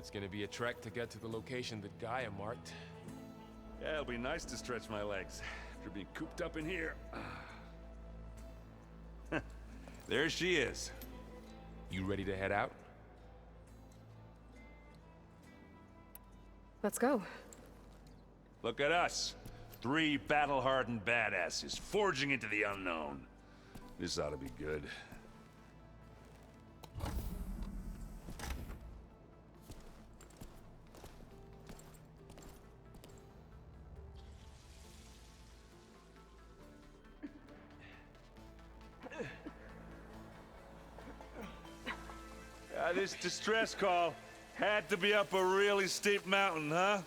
It's gonna be a trek to get to the location that Gaia marked. Yeah, it'll be nice to stretch my legs after being cooped up in here. There she is. You ready to head out? Let's go. Look at us. 3 battle-hardened badasses forging into the unknown. This ought to be good. This distress call had to be up a really steep mountain, huh?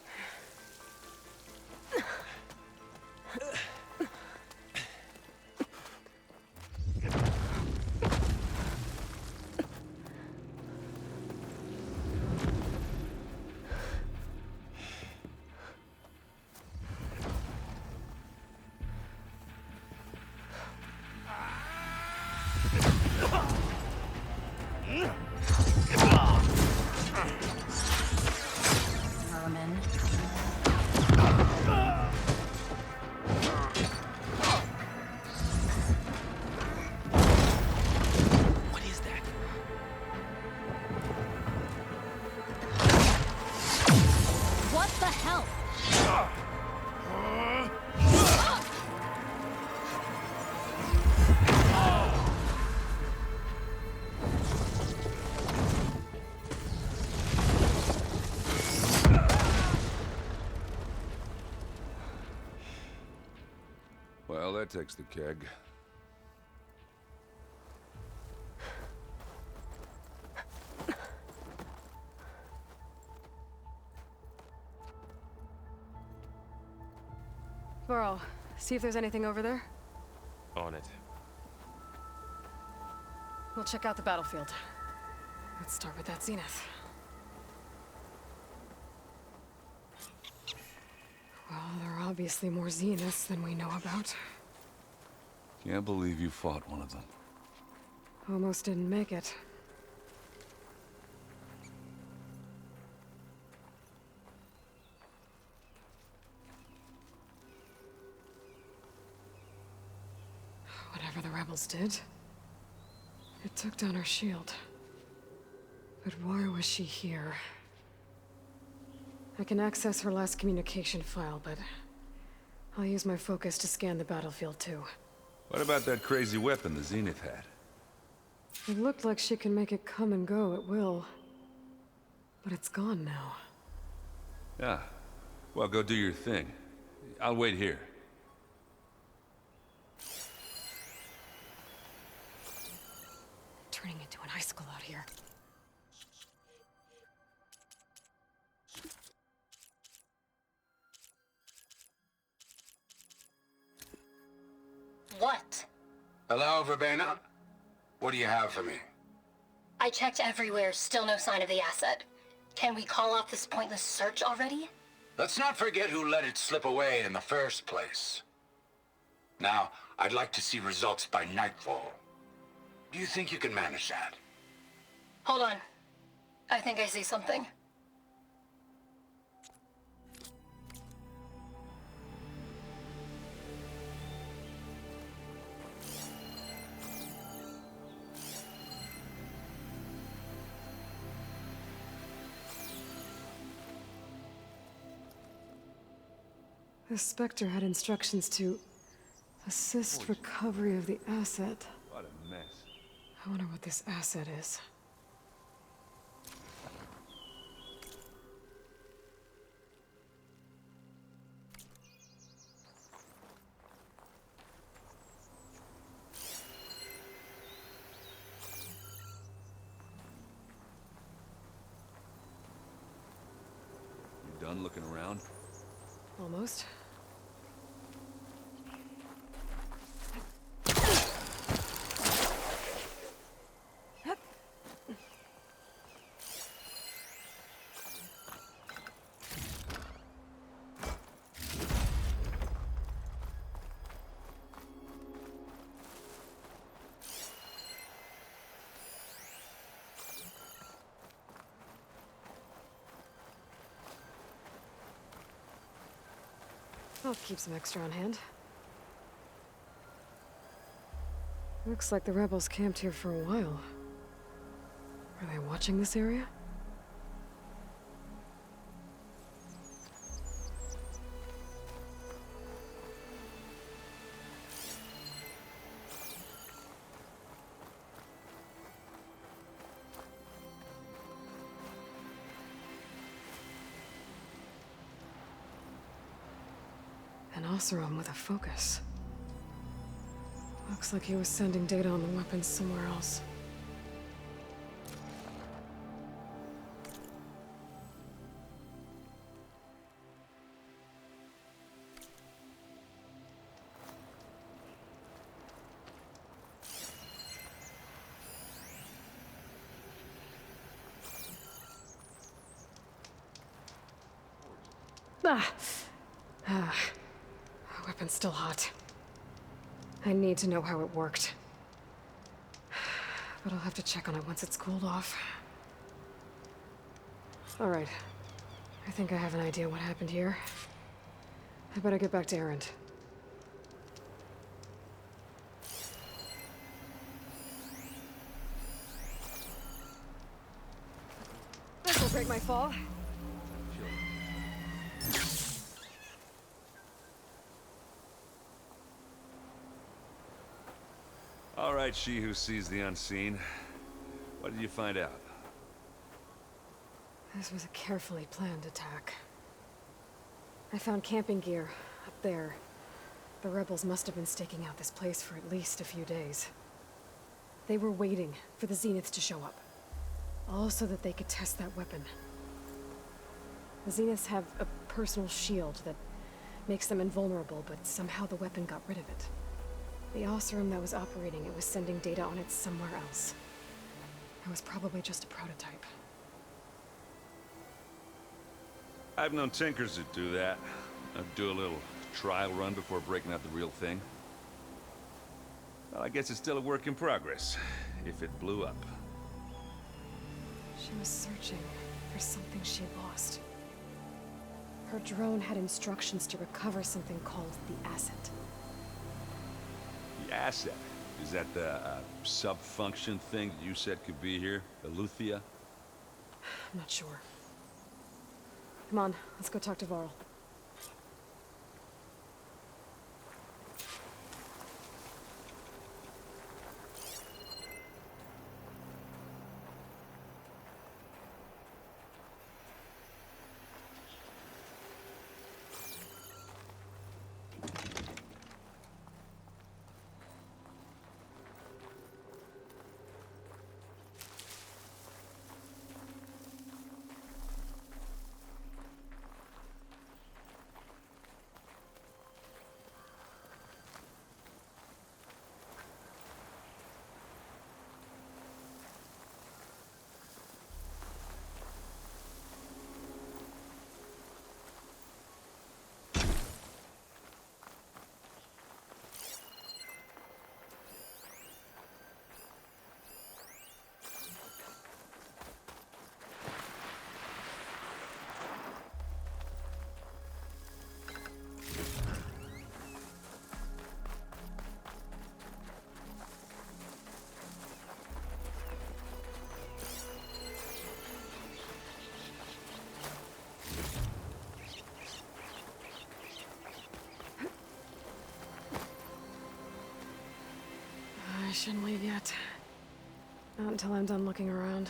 Well, that takes the keg. Burrow, see if there's anything over there. On it. We'll check out the battlefield. Let's start with that zenith. Well, there are obviously more zeniths than we know about. Can't believe you fought one of them. Almost didn't make it. Whatever the rebels did, it took down her shield. But why was she here? I can access her last communication file, but I'll use my focus to scan the battlefield too. What about that crazy weapon the Zenith had? It looked like she can make it come and go at will. But it's gone now. Yeah. Well, go do your thing. I'll wait here. Turning into an icicle out here. What? Hello, Verbena? What do you have for me? I checked everywhere, still no sign of the asset. Can we call off this pointless search already? Let's not forget who let it slip away in the first place. Now, I'd like to see results by nightfall. Do you think you can manage that? Hold on. I think I see something. The Spectre had instructions to assist recovery of the asset. What a mess. I wonder what this asset is. You done looking around? Almost. I'll keep some extra on hand. Looks like the rebels camped here for a while. Are they watching this area? An Oseram with a focus. Looks like he was sending data on the weapons somewhere else. Ah. Weapon's still hot. I need to know how it worked. But I'll have to check on it once it's cooled off. Alright. I think I have an idea what happened here. I better get back to Erend. This'll break my fall. All right, she who sees the unseen. What did you find out? This was a carefully planned attack. I found camping gear up there. The rebels must have been staking out this place for at least a few days. They were waiting for the Zeniths to show up. All so that they could test that weapon. The Zeniths have a personal shield that makes them invulnerable, but somehow the weapon got rid of it. The Oseram that was operating it was sending data on it somewhere else. It was probably just a prototype. I've known tinkers that do that. I'd do a little trial run before breaking out the real thing. Well, I guess it's still a work in progress, if it blew up. She was searching for something she lost. Her drone had instructions to recover something called the asset. The asset? Is that the sub-function thing that you said could be here? Eleuthia? I'm not sure. Come on, let's go talk to Varl. I shouldn't leave yet. Not until I'm done looking around.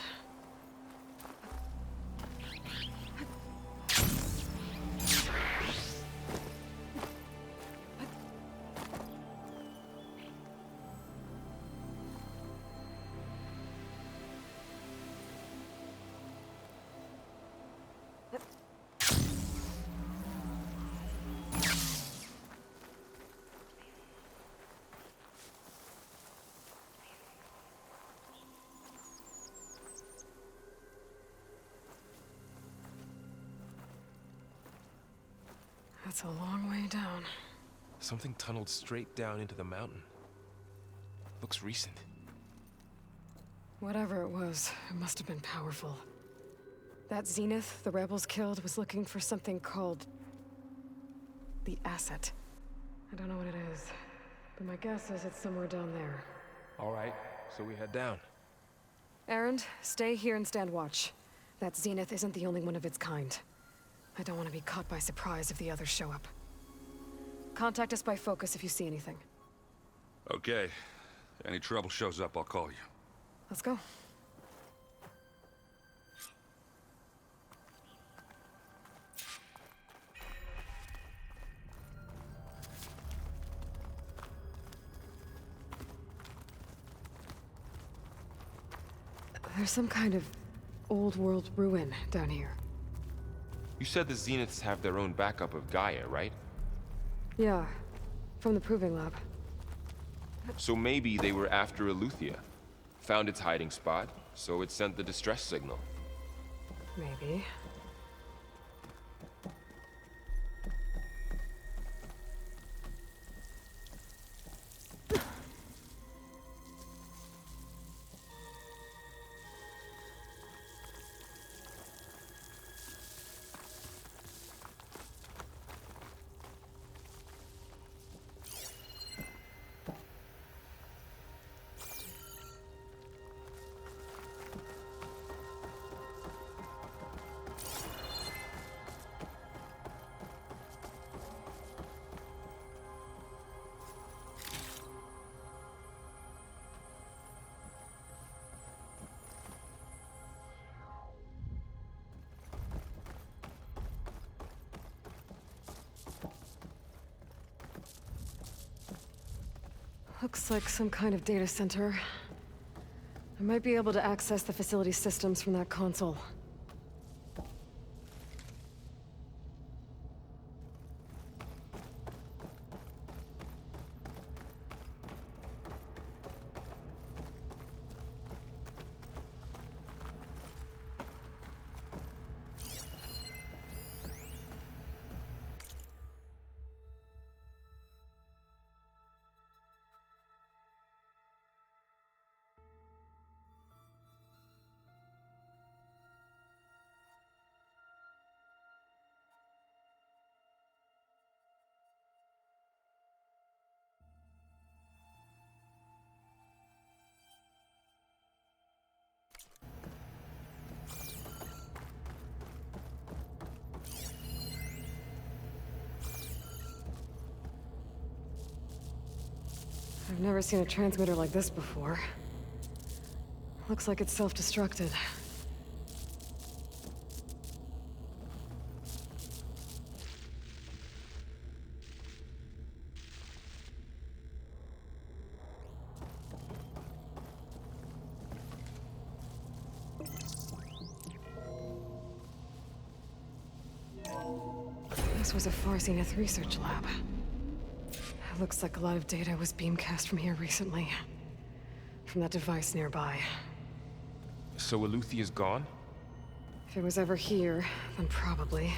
That's a long way down. Something tunneled straight down into the mountain. Looks recent. Whatever it was, it must have been powerful. That Zenith the rebels killed was looking for something called The asset. I don't know what it is, but my guess is it's somewhere down there. All right, so we head down. Erend, stay here and stand watch. That Zenith isn't the only one of its kind. I don't want to be caught by surprise if the others show up. Contact us by focus if you see anything. Okay. Any trouble shows up, I'll call you. Let's go. There's some kind of old world ruin down here. You said the Zeniths have their own backup of Gaia, right? Yeah, from the proving lab. So maybe they were after Eleuthia. Found its hiding spot, so it sent the distress signal. Maybe. Looks like some kind of data center. I might be able to access the facility systems from that console. I've never seen a transmitter like this before. Looks like it's self-destructed. This was a Far Zenith research lab. Looks like a lot of data was beamcast from here recently. From that device nearby. So Eleuthea's gone? If it was ever here, then probably.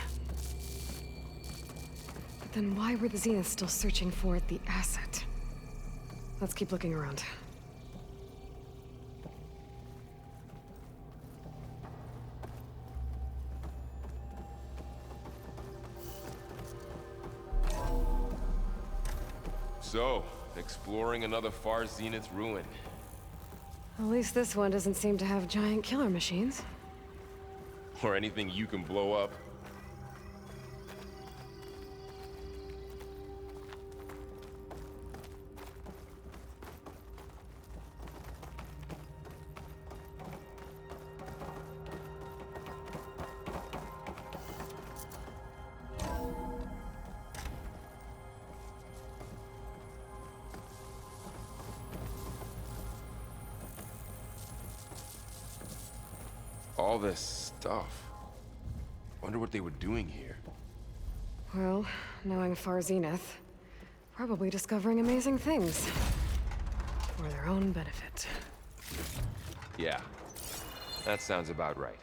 But then why were the Zeniths still searching for the asset? Let's keep looking around. So, exploring another Far Zenith ruin. At least this one doesn't seem to have giant killer machines. Or anything you can blow up. All this stuff. Wonder what they were doing here. Well, knowing Far Zenith, probably discovering amazing things. For their own benefit. Yeah, that sounds about right.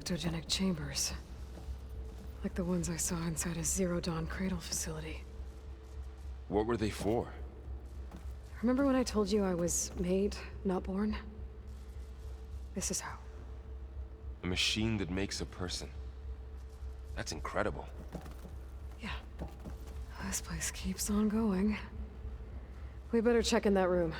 Cryptogenic chambers. Like the ones I saw inside a Zero Dawn Cradle facility. What were they for? Remember when I told you I was made, not born? This is how. A machine that makes a person. That's incredible. Yeah. This place keeps on going. We better check in that room.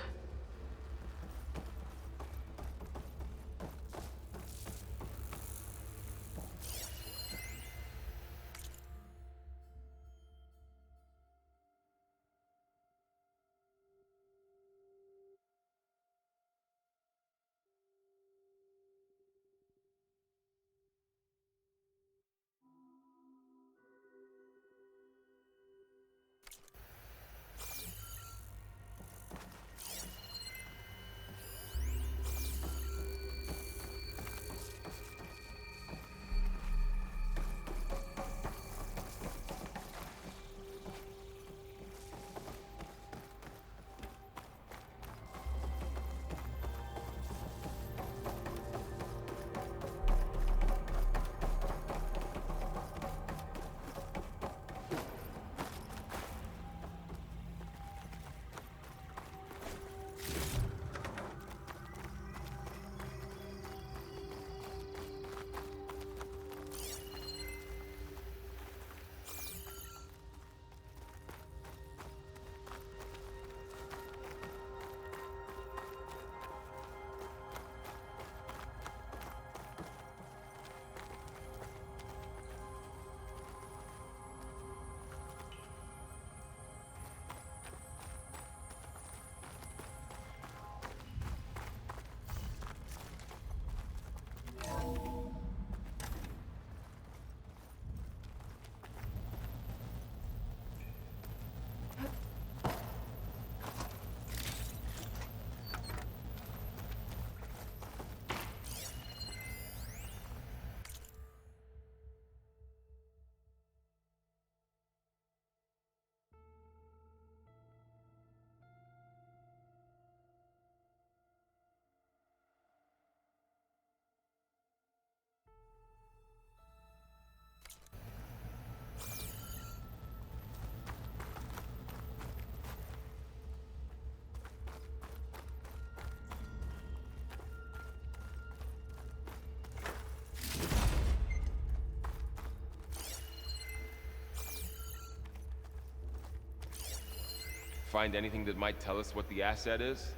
Find anything that might tell us what the asset is?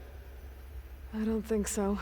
I don't think so.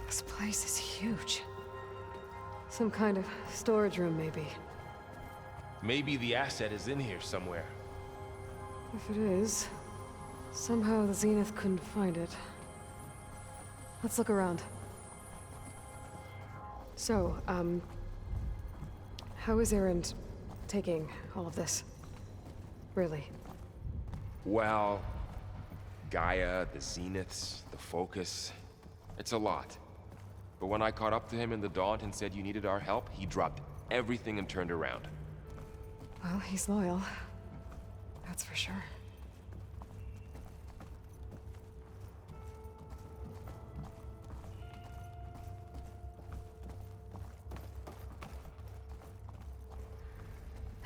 This place is huge. Some kind of storage room, maybe. Maybe the asset is in here somewhere. If it is, somehow the Zenith couldn't find it. Let's look around. So, how is Erend taking all of this? Really? Well, Gaia, the Zeniths, the Focus. It's a lot. But when I caught up to him in the Daunt and said you needed our help, he dropped everything and turned around. Well, he's loyal. That's for sure.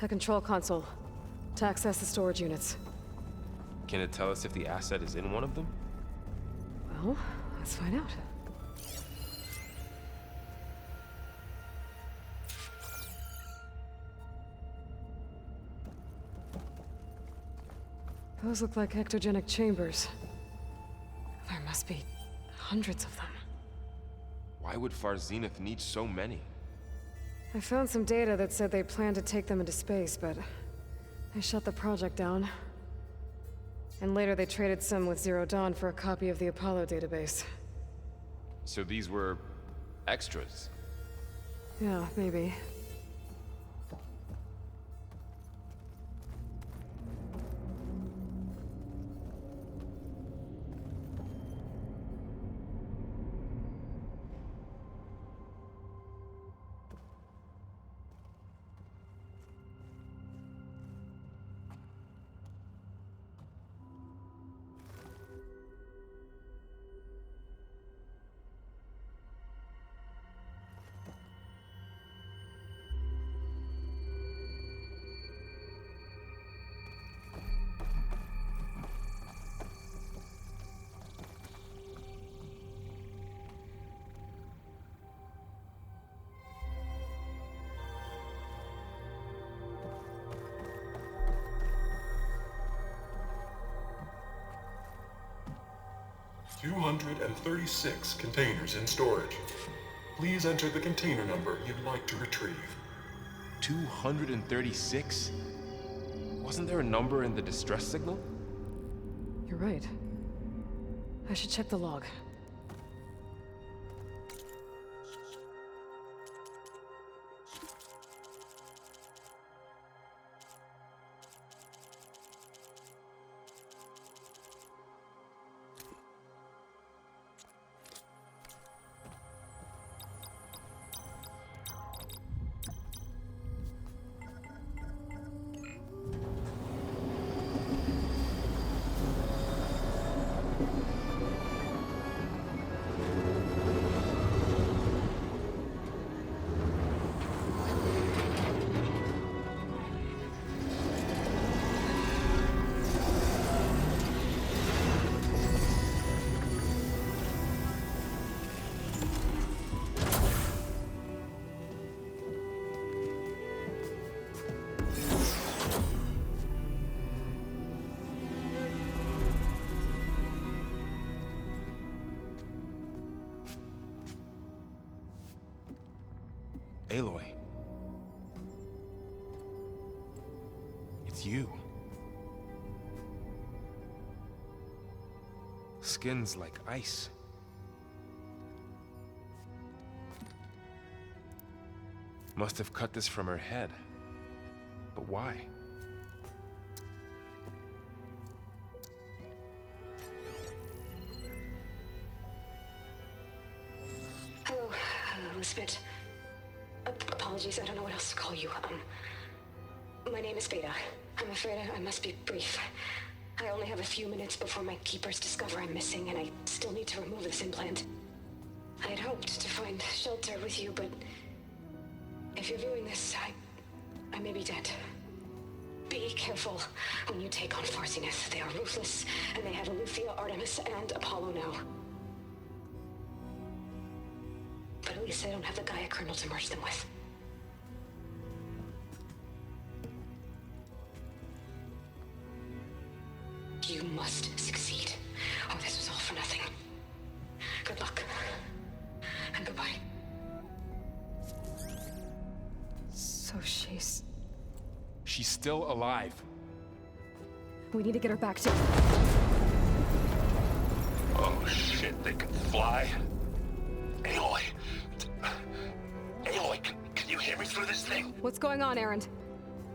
A control console. To access the storage units. Can it tell us if the asset is in one of them? Well, let's find out. Those look like ectogenic chambers. There must be hundreds of them. Why would Far Zenith need so many? I found some data that said they planned to take them into space, but they shut the project down. And later they traded some with Zero Dawn for a copy of the Apollo database. So these were extras. Yeah, maybe. $236 containers in storage. Please enter the container number you'd like to retrieve. 236? Wasn't there a number in the distress signal? You're right. I should check the log. Aloy. It's you. Skin's like ice. Must have cut this from her head. But why? Hello, Elizabeth. Apologies, I don't know what else to call you. My name is Beta. I'm afraid I must be brief. I only have a few minutes before my keepers discover I'm missing, and I still need to remove this implant. I had hoped to find shelter with you, but if you're viewing this, I may be dead. Be careful when you take on Far Zenith. They are ruthless, and they have Aletheia, Artemis, and Apollo now. But at least they don't have the Gaia kernel to merge them with. You must succeed, or this was all for nothing. Good luck. And goodbye. So she's... She's still alive. We need to get her back to... Oh shit, they can fly? Aloy. Aloy, can you hear me through this thing? What's going on, Erend?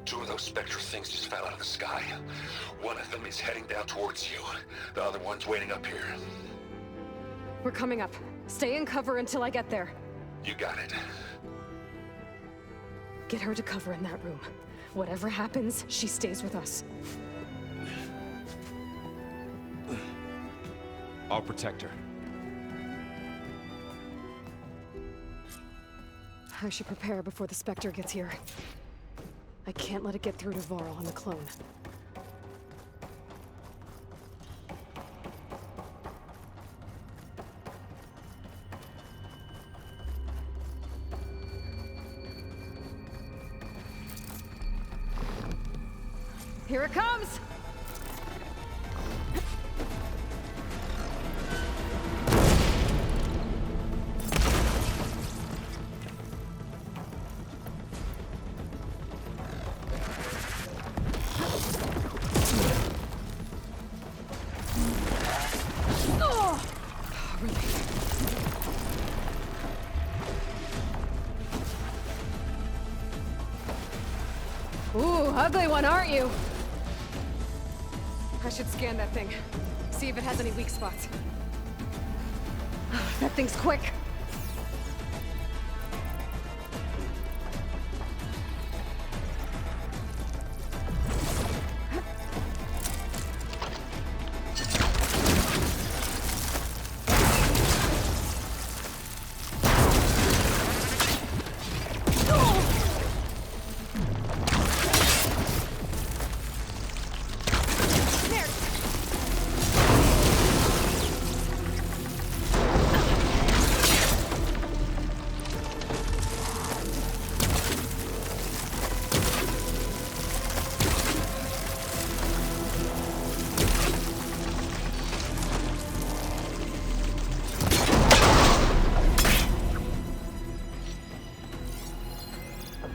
Two of those spectral things just fell out of the sky. One of them is heading down towards you. The other one's waiting up here. We're coming up. Stay in cover until I get there. You got it. Get her to cover in that room. Whatever happens, she stays with us. I'll protect her. I should prepare before the Spectre gets here. I can't let it get through to Varl and the clone. Here it comes! Oh! Relief. Ooh, ugly one, aren't you? I should scan that thing. See if it has any weak spots. That thing's quick.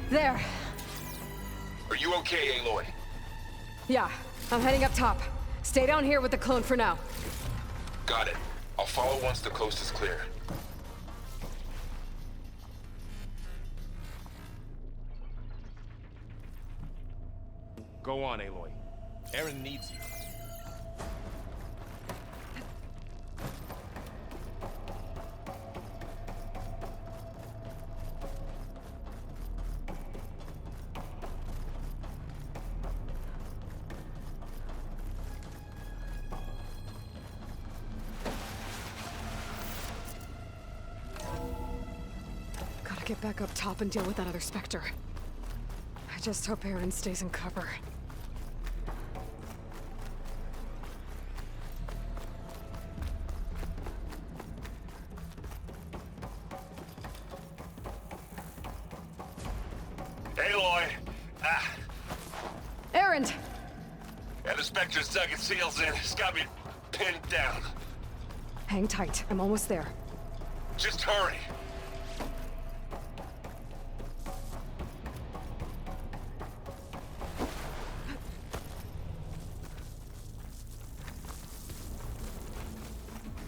There. Are you okay, Aloy? Yeah, I'm heading up top. Stay down here with the clone for now. Got it. I'll follow once the coast is clear. Go on, Aloy. Aaron needs you. Gotta get back up top and deal with that other Spectre. I just hope Aaron stays in cover. Aloy! Ah, Aaron! and the Spectre's dug its heels in. It's got me pinned down. Hang tight, I'm almost there. Just hurry.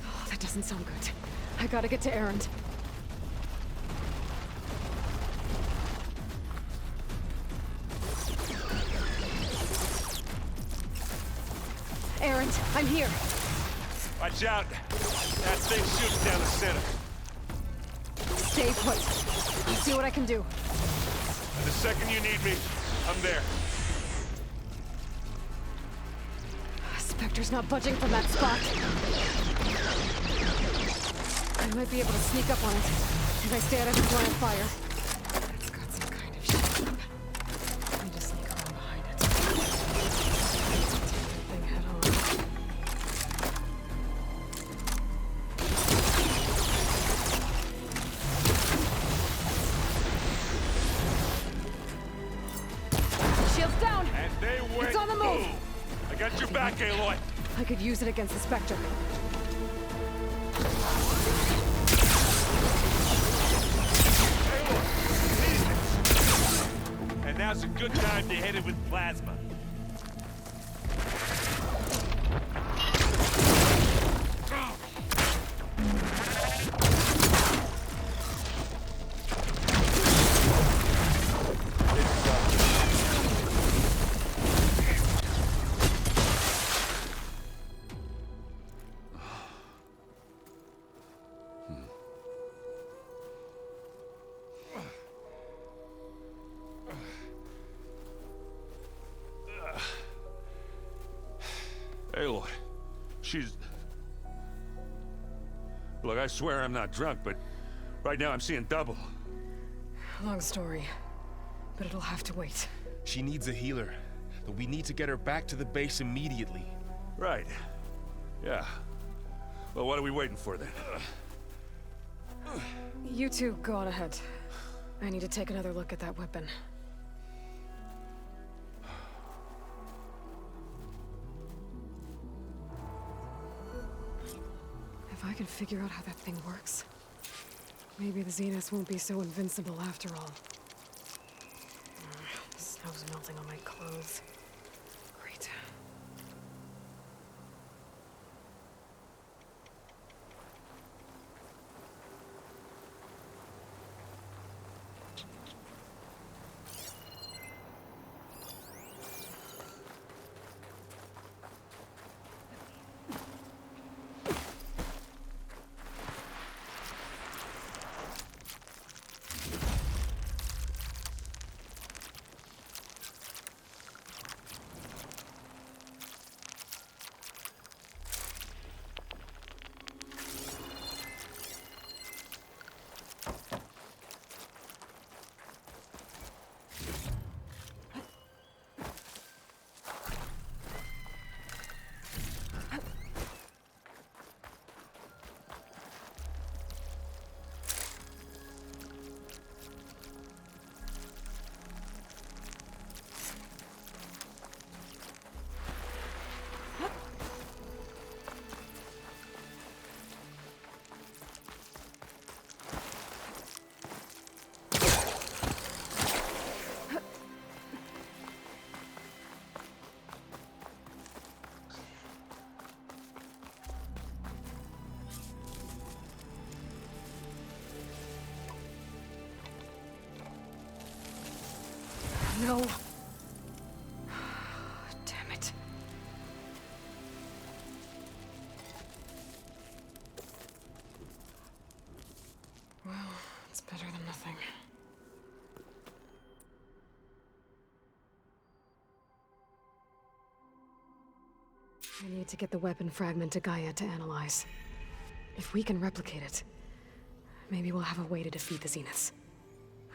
Oh, that doesn't sound good. I gotta get to Aaron. Aaron, I'm here. Watch out. That thing shoots down the center. Stay put. I'll see what I can do. And the second you need me, I'm there. Spectre's not budging from that spot. I might be able to sneak up on it if I stay out of his line of fire. It's got some kind of shape. I need to sneak around behind it. Take that thing head on. Shield's down! And they went It's on the move! boom. I got your back, Aloy. I could use it against the Spectre. And now's a good time to hit it with plasma. Aloy, she's... Look, I swear I'm not drunk, but right now I'm seeing double. Long story, but it'll have to wait. She needs a healer, but we need to get her back to the base immediately. Right. Yeah. Well, what are we waiting for then? You two go on ahead. I need to take another look at that weapon. If I can figure out how that thing works, maybe the Zeniths won't be so invincible after all. The snow's melting on my clothes. Great. No. Damn it. Well, it's better than nothing. I need to get the weapon fragment to Gaia to analyze. If we can replicate it, maybe we'll have a way to defeat the Zeniths.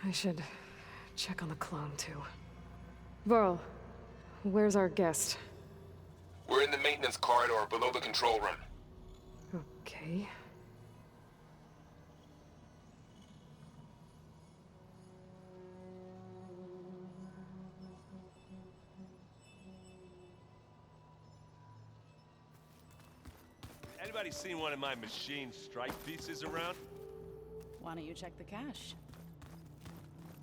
I should check on the clone, too. Varl, where's our guest? We're in the maintenance corridor below the control room. Okay. Anybody seen one of my machine strike pieces around? Why don't you check the cache?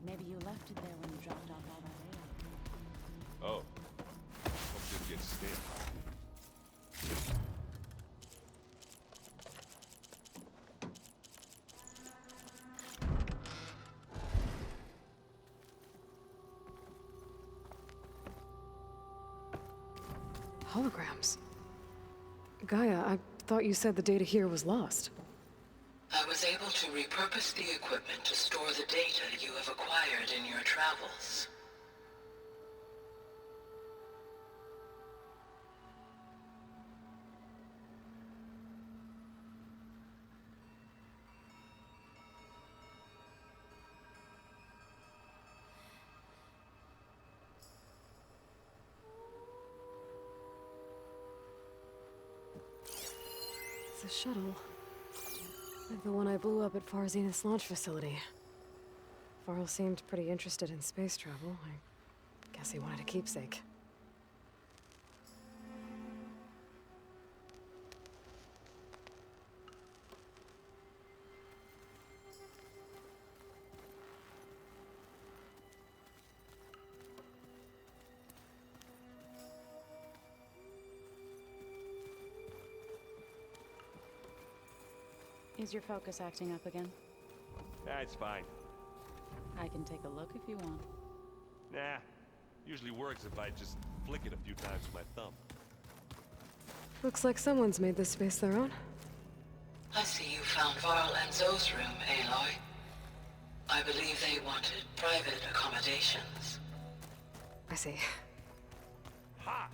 Maybe you left it there when you dropped off all that data. Oh. Hope didn't get stamped. Holograms. Gaia, I thought you said the data here was lost. I was able to repurpose the equipment to store the data you have acquired in your travels. It's a shuttle. Like the one I blew up at Far Zenith's launch facility. Varl seemed pretty interested in space travel. I guess he wanted a keepsake. Is your focus acting up again? It's fine. I can take a look if you want. Nah. Usually works if I just flick it a few times with my thumb. Looks like someone's made this space their own. I see you found Varl and Zoe's room, Aloy. I believe they wanted private accommodations. I see. Ha!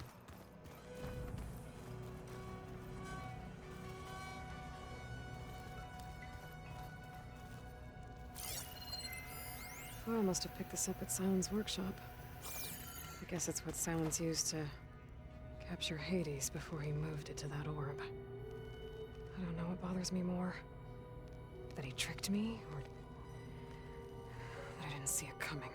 Well, I must have picked this up at Silence workshop. I guess it's what Silence used to capture Hades before he moved it to that orb. I don't know what bothers me more. That he tricked me, or that I didn't see it coming.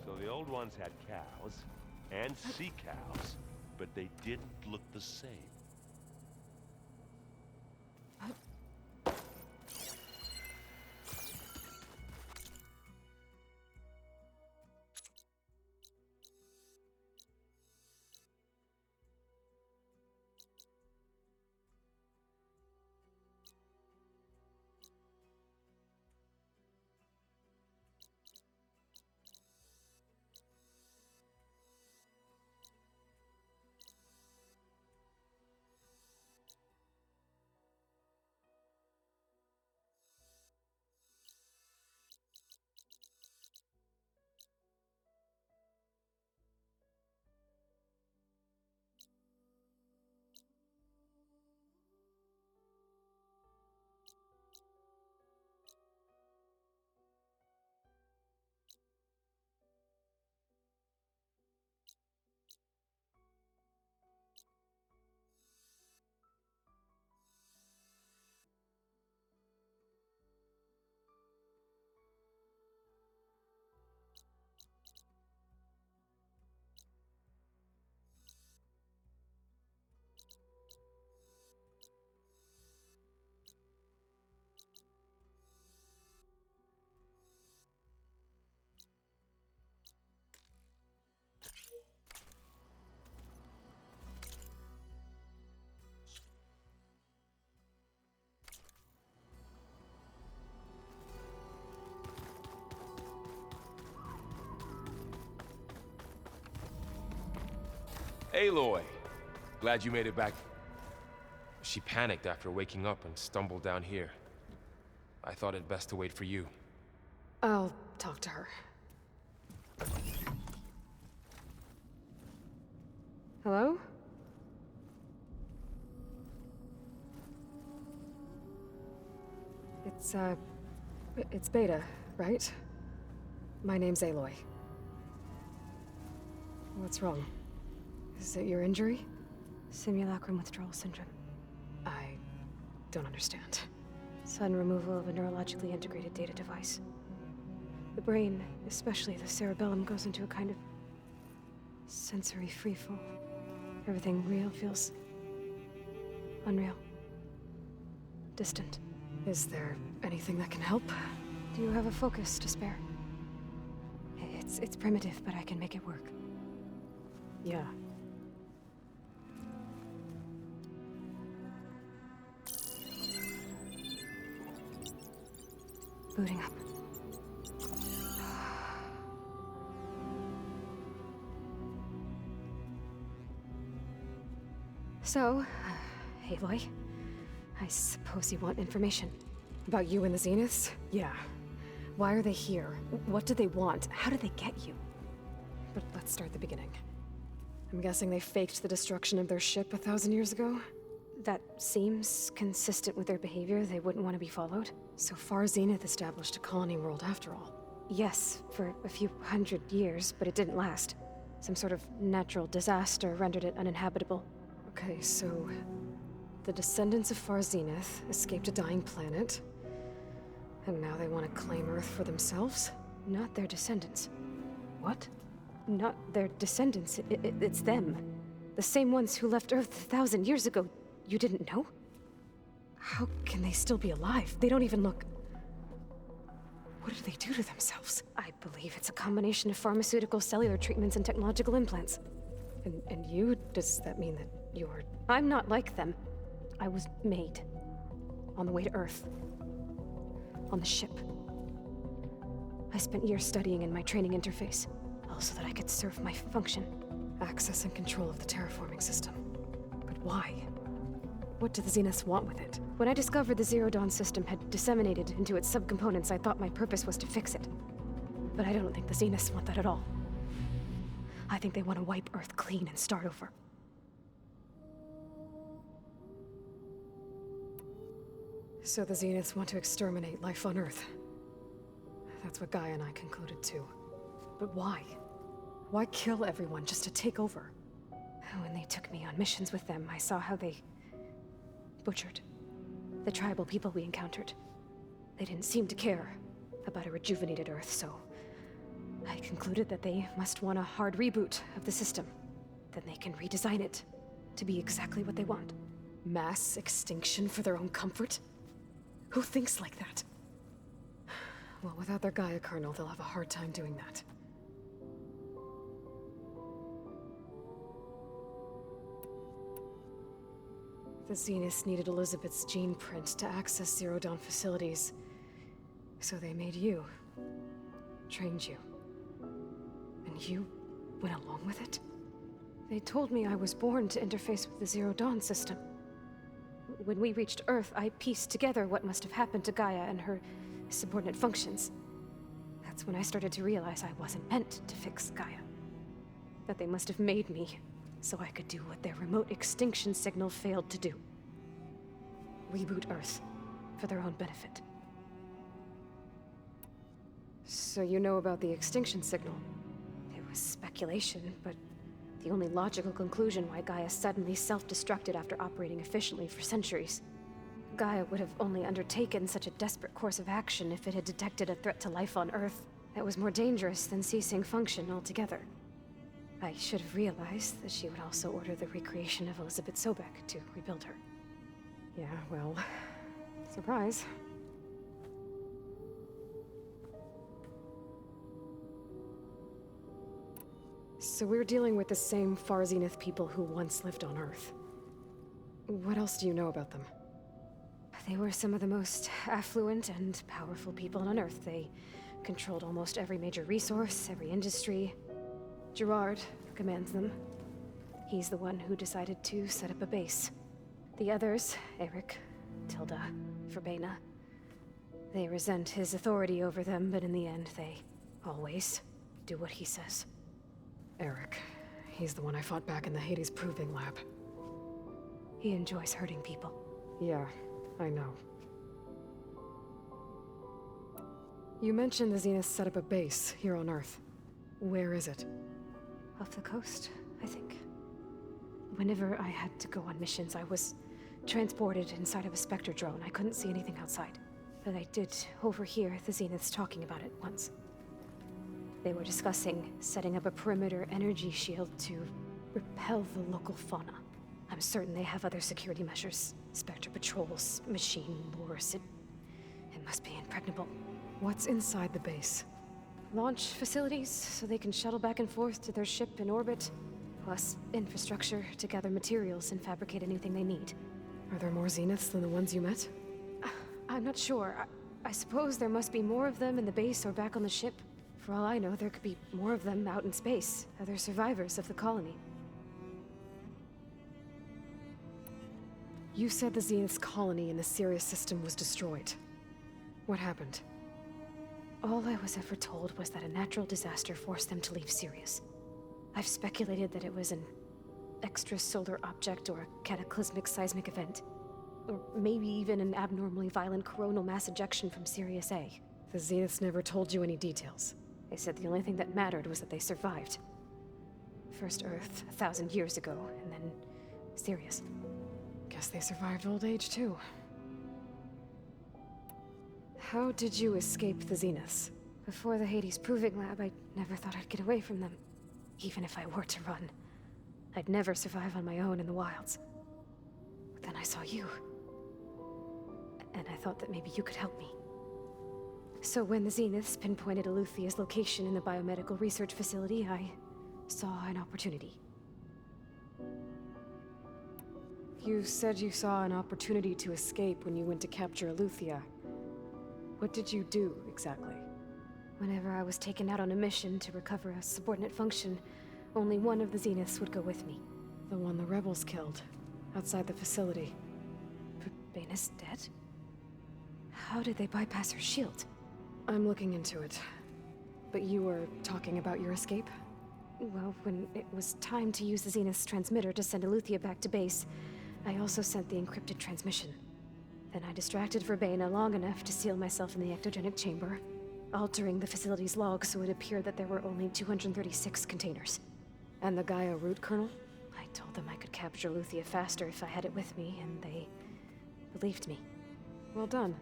So the old ones had cows, and sea cows, but they didn't look the same. Aloy! Glad you made it back. She panicked after waking up and stumbled down here. I thought it best to wait for you. I'll talk to her. Hello? It's Beta, right? My name's Aloy. What's wrong? Is it your injury? Simulacrum withdrawal syndrome. I don't understand. Sudden removal of a neurologically integrated data device. The brain, especially the cerebellum, goes into a kind of sensory freefall. Everything real feels unreal. Distant. Is there anything that can help? Do you have a focus to spare? It's primitive, but I can make it work. Yeah. Booting up. So, Aloy, I suppose you want information. About you and the Zeniths? Yeah. Why are they here? What do they want? How did they get you? But let's start at the beginning. I'm guessing they faked the destruction of their ship 1,000 years ago? That seems consistent with their behavior. They wouldn't want to be followed. So far, Zenith established a colony world after all. Yes, for a few hundred years, but it didn't last. Some sort of natural disaster rendered it uninhabitable. Okay, so the descendants of Far Zenith escaped a dying planet, and now they want to claim Earth for themselves? Not their descendants. What? Not their descendants. It's them. The same ones who left Earth 1,000 years ago. You didn't know? How can they still be alive? They don't even look... What did they do to themselves? I believe it's a combination of pharmaceutical, cellular treatments, and technological implants. And you? Does that mean that you're... I'm not like them. I was made. On the way to Earth. On the ship. I spent years studying in my training interface, all so that I could serve my function. Access and control of the terraforming system. But why? What do the Zeniths want with it? When I discovered the Zero Dawn system had disseminated into its subcomponents, I thought my purpose was to fix it. But I don't think the Zeniths want that at all. I think they want to wipe Earth clean and start over. So the Zeniths want to exterminate life on Earth. That's what Gaia and I concluded too. But why? Why kill everyone just to take over? When they took me on missions with them, I saw how they butchered the tribal people we encountered. They didn't seem to care about a rejuvenated Earth, so I concluded that they must want a hard reboot of the system. Then they can redesign it to be exactly what they want. Mass extinction for their own comfort? Who thinks like that? Well, without their Gaia kernel, they'll have a hard time doing that. The Zeniths needed Elizabeth's gene print to access Zero Dawn facilities. So they made you. Trained you. And you went along with it? They told me I was born to interface with the Zero Dawn system. When we reached Earth, I pieced together what must have happened to Gaia and her subordinate functions. That's when I started to realize I wasn't meant to fix Gaia. That they must have made me so I could do what their remote extinction signal failed to do. Reboot Earth for their own benefit. So you know about the extinction signal? It was speculation, but the only logical conclusion why Gaia suddenly self-destructed after operating efficiently for centuries. Gaia would have only undertaken such a desperate course of action if it had detected a threat to life on Earth that was more dangerous than ceasing function altogether. I should have realized that she would also order the recreation of Elizabeth Sobek to rebuild her. Yeah, well, surprise. So we're dealing with the same Far Zenith people who once lived on Earth. What else do you know about them? They were some of the most affluent and powerful people on Earth. They controlled almost every major resource, every industry. Gerard commands them. He's the one who decided to set up a base. The others, Eric, Tilda, Verbena, they resent his authority over them, but in the end, they always do what he says. Eric. He's the one I fought back in the Hades Proving Lab. He enjoys hurting people. Yeah, I know. You mentioned the Zeniths set up a base here on Earth. Where is it? Off the coast, I think. Whenever I had to go on missions, I was transported inside of a Spectre drone. I couldn't see anything outside. But I did overhear the Zeniths talking about it once. They were discussing setting up a perimeter energy shield to repel the local fauna. I'm certain they have other security measures. Spectre patrols, machine lures. It must be impregnable. What's inside the base? Launch facilities, so they can shuttle back and forth to their ship in orbit. Plus, infrastructure to gather materials and fabricate anything they need. Are there more Zeniths than the ones you met? I'm not sure. I suppose there must be more of them in the base or back on the ship. For all I know, there could be more of them out in space, other survivors of the colony. You said the Zenith's colony in the Sirius system was destroyed. What happened? All I was ever told was that a natural disaster forced them to leave Sirius. I've speculated that it was an extrasolar object or a cataclysmic seismic event. Or maybe even an abnormally violent coronal mass ejection from Sirius A. The Zeniths never told you any details. They said the only thing that mattered was that they survived. First Earth, 1,000 years ago, and then Sirius. Guess they survived old age, too. How did you escape the Zeniths? Before the Hades Proving Lab, I never thought I'd get away from them. Even if I were to run, I'd never survive on my own in the wilds. But then I saw you. And I thought that maybe you could help me. So when the Zeniths pinpointed Eluthia's location in the biomedical research facility, I saw an opportunity. You said you saw an opportunity to escape when you went to capture Eluthia. What did you do, exactly? Whenever I was taken out on a mission to recover a subordinate function, only one of the Zeniths would go with me. The one the rebels killed, outside the facility. Bane is dead? How did they bypass her shield? I'm looking into it. But you were talking about your escape? Well, when it was time to use the Zenith's transmitter to send Eleuthia back to base, I also sent the encrypted transmission. Then I distracted Verbena long enough to seal myself in the ectogenic chamber, altering the facility's log so it appeared that there were only 236 containers. And the Gaia root kernel? I told them I could capture Eleuthia faster if I had it with me, and they believed me. Well done.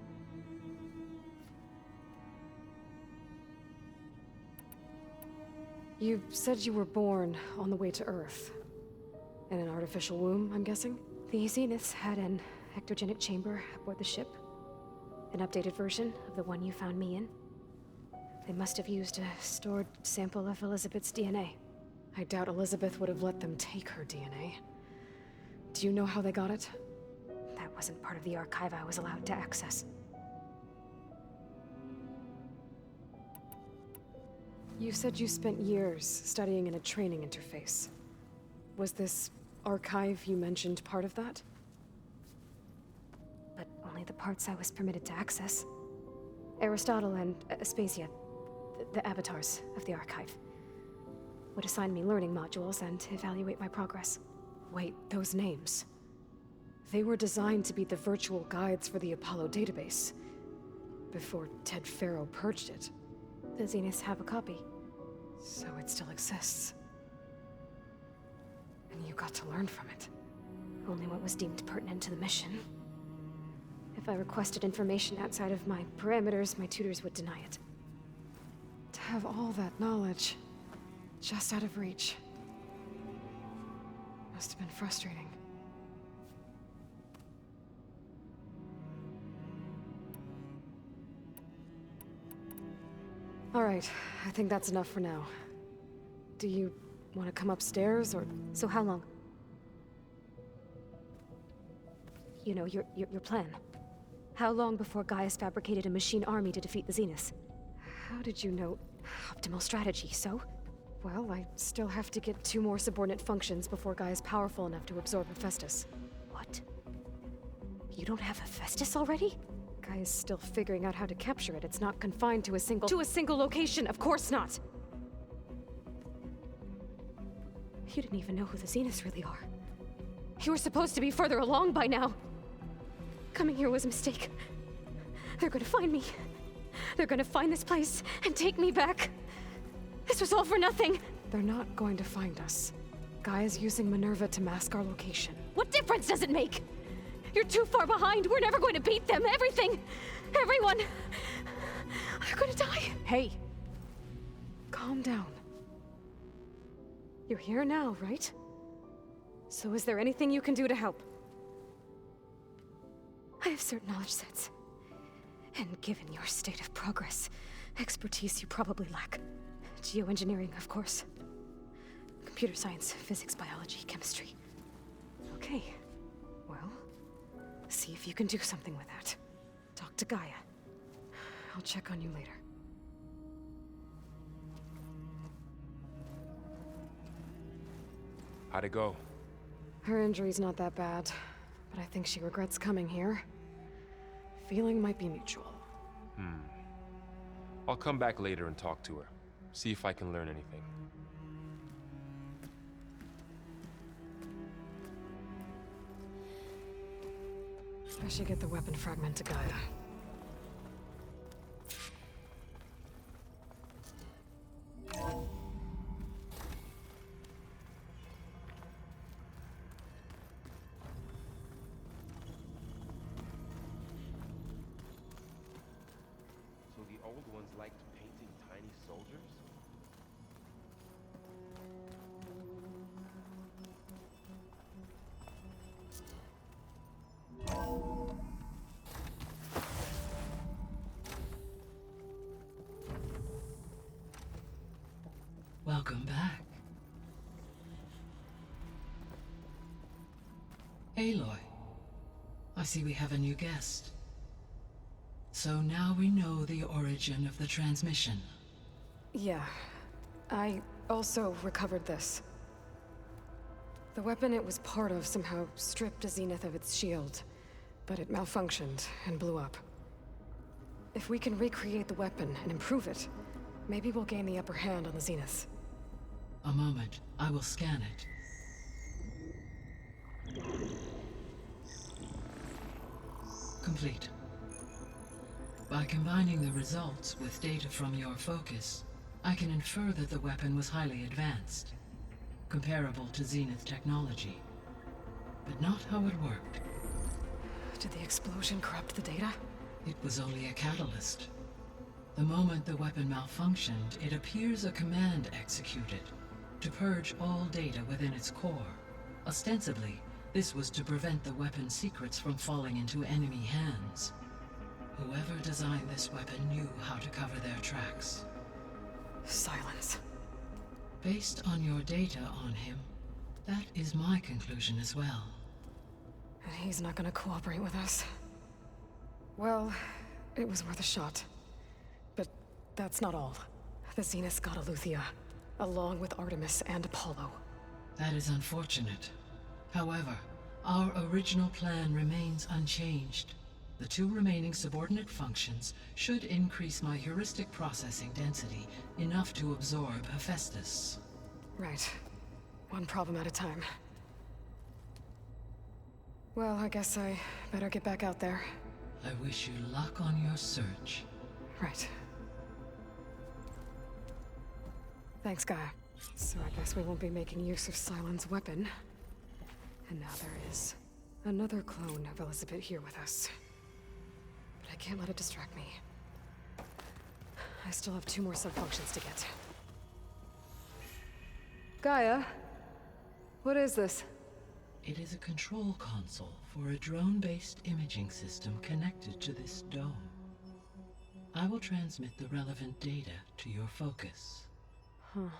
You said you were born on the way to Earth. In an artificial womb, I'm guessing? The Zeniths had an ectogenic chamber aboard the ship. An updated version of the one you found me in. They must have used a stored sample of Elizabeth's DNA. I doubt Elizabeth would have let them take her DNA. Do you know how they got it? That wasn't part of the archive I was allowed to access. You said you spent years studying in a training interface. Was this archive you mentioned part of that? But only the parts I was permitted to access. Aristotle and Aspasia, the avatars of the archive, would assign me learning modules and evaluate my progress. Wait, those names. They were designed to be the virtual guides for the Apollo database. Before Ted Faro purged it. The Zeniths have a copy. So it still exists. And you got to learn from it. Only what was deemed pertinent to the mission. If I requested information outside of my parameters, my tutors would deny it. To have all that knowledge, just out of reach. Must have been frustrating. All right, I think that's enough for now. Do you want to come upstairs, or...? So how long? You know, your plan. How long before Gaius fabricated a machine army to defeat the Zeniths? How did you know? Optimal strategy, so? Well, I still have to get 2 more subordinate functions before Gaia's powerful enough to absorb Hephaestus. What? You don't have Hephaestus already? Gaia's still figuring out how to capture it. It's not confined to a single... To a single location, of course not! You didn't even know who the Zeniths really are. You were supposed to be further along by now! Coming here was a mistake. They're gonna find me. They're gonna find this place and take me back. This was all for nothing! They're not going to find us. Gaia's using Minerva to mask our location. What difference does it make? You're too far behind. We're never going to beat them. Everything, everyone, are gonna die. Hey, calm down. You're here now, right? So is there anything you can do to help? I have certain knowledge sets. And given your state of progress, expertise you probably lack. Geoengineering, of course. Computer science, physics, biology, chemistry. Okay. Well, see if you can do something with that. Talk to Gaia. I'll check on you later. How'd it go? Her injury's not that bad, but I think she regrets coming here. Feeling might be mutual. I'll come back later and talk to her. See if I can learn anything. I should get the weapon fragment to Gaia. So the old ones liked painting tiny soldiers? Welcome back. Aloy, I see we have a new guest. So now we know the origin of the transmission. Yeah. I also recovered this. The weapon it was part of somehow stripped a Zenith of its shield. but it malfunctioned and blew up. If we can recreate the weapon and improve it, maybe we'll gain the upper hand on the Zenith. A moment. I will scan it. Complete. By combining the results with data from your focus, I can infer that the weapon was highly advanced, comparable to Zenith technology, but not how it worked. Did the explosion corrupt the data? It was only a catalyst. The moment the weapon malfunctioned, it appears a command executed to purge all data within its core. Ostensibly, this was to prevent the weapon's secrets from falling into enemy hands. Whoever designed this weapon knew how to cover their tracks. Silence. Based on your data on him, that is my conclusion as well. And he's not gonna cooperate with us. Well, it was worth a shot. But that's not all. The Zenith got Aletheia, along with Artemis and Apollo. That is unfortunate. However, our original plan remains unchanged. The two remaining subordinate functions should increase my heuristic processing density enough to absorb Hephaestus. Right. One problem at a time. Well, I guess I better get back out there. I wish you luck on your search. Right. Thanks, Gaia. So I guess we won't be making use of Cylon's weapon. And now there is another clone of Elizabeth here with us. But I can't let it distract me. I still have 2 more subfunctions to get. Gaia? What is this? It is a control console for a drone-based imaging system connected to this dome. I will transmit the relevant data to your focus. Huh.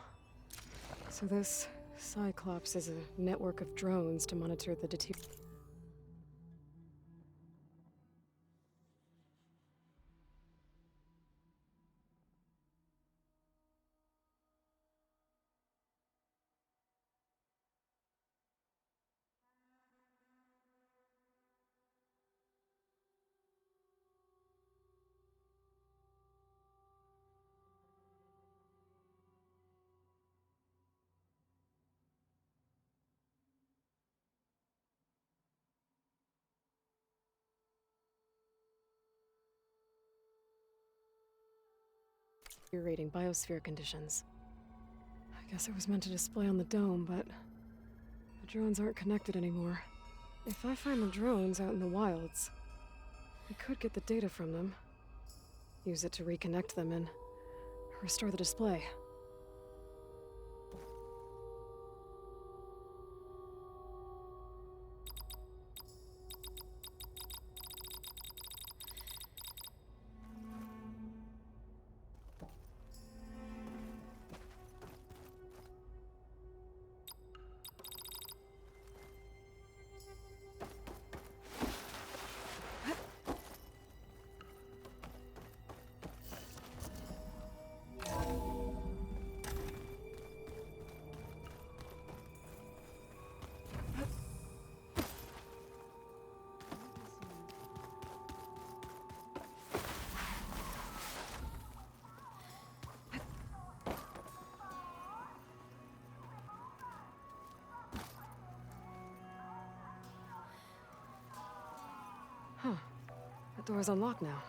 So this Cyclops is a network of drones to monitor the deteriorating biosphere conditions. I guess it was meant to display on the dome, but the drones aren't connected anymore. If I find the drones out in the wilds, I could get the data from them, use it to reconnect them and restore the display. Huh. That door's unlocked now.